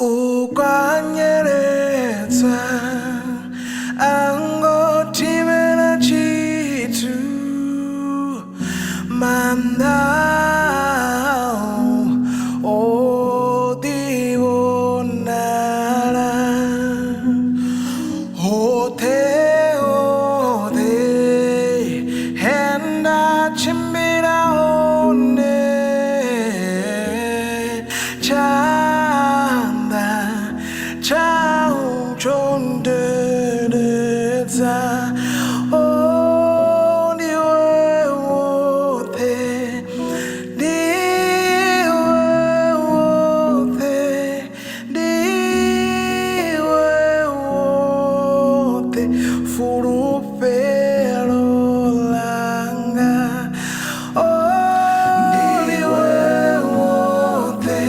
Ukwanyeretsa angotimena chitu mandao odivonara ote ode henda chimbira one chanda chau chondereza oh niwe wote niwe wote niwe wote Fulufhelo Langa oh niwe wote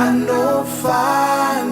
I know fine.